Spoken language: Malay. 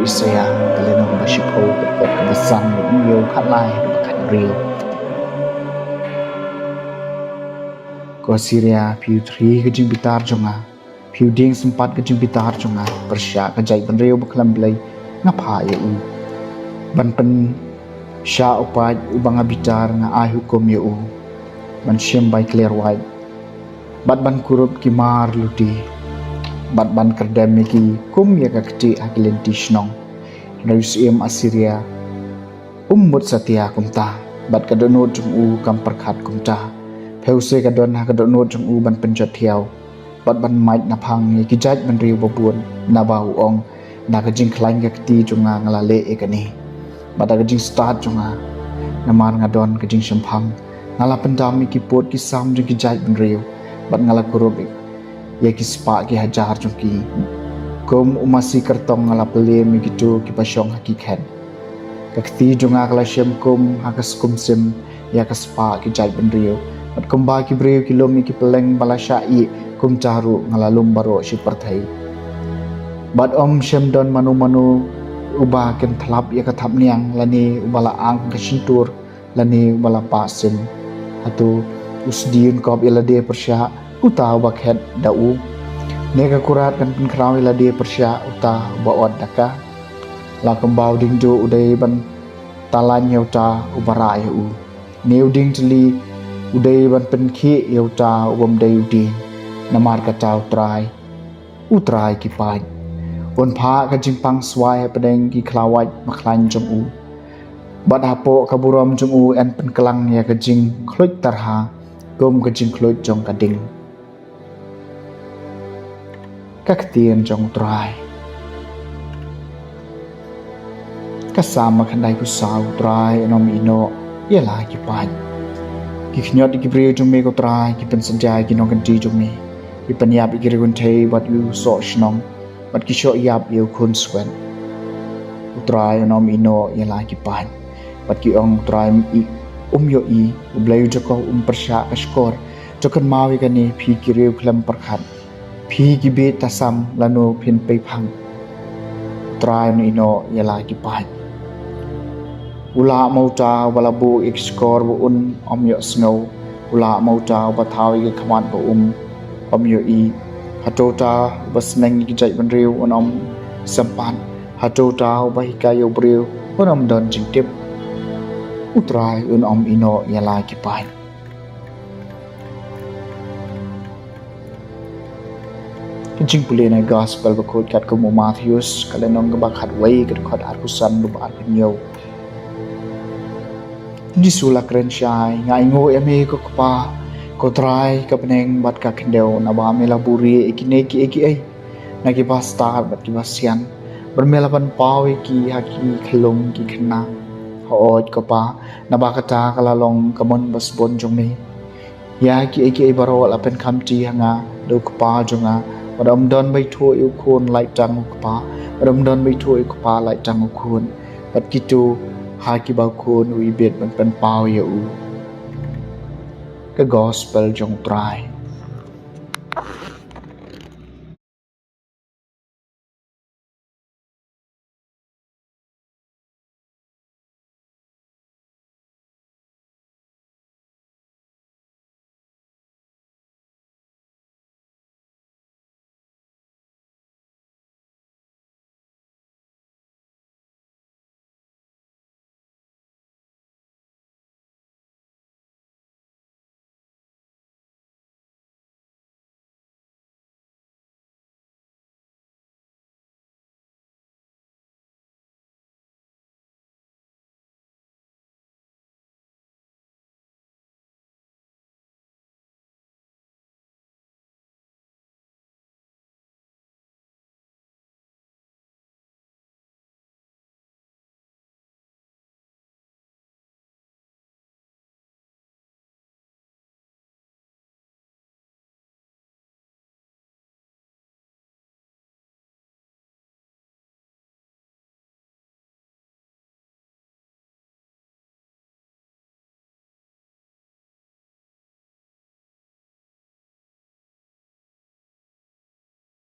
Isaiah kalena bashipo kat kabasan iyo khalai kan real ko Syria piu 3 kajing bitar jonga piu ding sempat kajing bitar jonga persya kajai benreu baklam blai ngapa ya u ban pen sya upai ubang bitar nga ai hukum ya u ban syem bai clear white bat ban kurup kimar luti bat ban kerdam ki kum ya ka kti akilen tishnong Rayusiem Assyria ummut satya kumta bat kadonot jung u kam perkhat kumta Pause kadon ha kadonot jung u ban penjat thiau bat ban mait na phang ni ki jaj ban riu babun na bau ong na ka jing klain ka kti junga ngala le ekani bat ka jing start junga na man ngadon ka jing shamphang ngala pendam ki pot ki sam jung ki jaj ban riu bat ngala kurup ya ki spa ki hajar jung ki kum umasi kertong ngala pele mi gitu ki pasyong hakikat kakti junga kala syem kum hakas kum sim ya kaspa ki jai benriu at kumba ki breu kilomi ki peleng bala syai kum caru ngala lumbaro si perthai bad om syem don manu uba ken thlap ya kathap niang lani ubala ang ka sintur lani ubala pa sim hatu usdiun kop ilade persya uta bakhet dau nega kurat kan penkrau ila dia persya uta baot daka la kembau ding jo udai ban talanya uta ubara ya u neu ding tli udai ban penkhi ya uta ubam dai udi namar ka tau utrai ki pai on pha ka jingpang swai pedeng ki klawai maklan jong u bad hapo kaburam jong u en penkelang ya ka jing khloit tarha gom ka jing khloit jong ka ding các tiền trong trai các sama khandai ku sau trai nom ino ye la ki pan ki khnyot ki breu jong me ko trai ki pen sanjai ki nong kan ti jong me ki pen yap ki regun thei bat you so shnong bat ki sho yap you khun swen trai nom ino ye la ki pan bat ki ong trai i yo i blai jo ko persya ka skor jokan mawi kan ni phi ki reu khlam parkhat Phi ki be tasam lano phin pe phang trai ni no yala ki pai ula mauta wala bu ik score bu un om yo snow ula mauta ba thawi ki khman bu om yo i hatota bas nang ki jai ban riu on om sampan hatota ba hika yo briu on om don jing tip utrai un om ino yala ki pai Jing pulih na gospel bakot kat ko Matthews kalenong gabakhat way kat khat arkusan lubar penyo di sulak ren syai ngai ngo eme ko pa ko try ka peneng bat ka kendeu na ba mela buri ikine ki ai na ki ba star bat ki ba sian bermela pan pawi ki haki khlong ki khna hot ko pa na ba kata kalalong kamon bas bon jong me ya ki ai baro la pen kham ti hanga do ko pa jonga Padam don bai thua yêu khôn lại trăng pa padam don bai thua yêu pa lại trăng khôn pat kitu ha ki ba khôn ui bet ban pan pau ya u cái gospel jong trai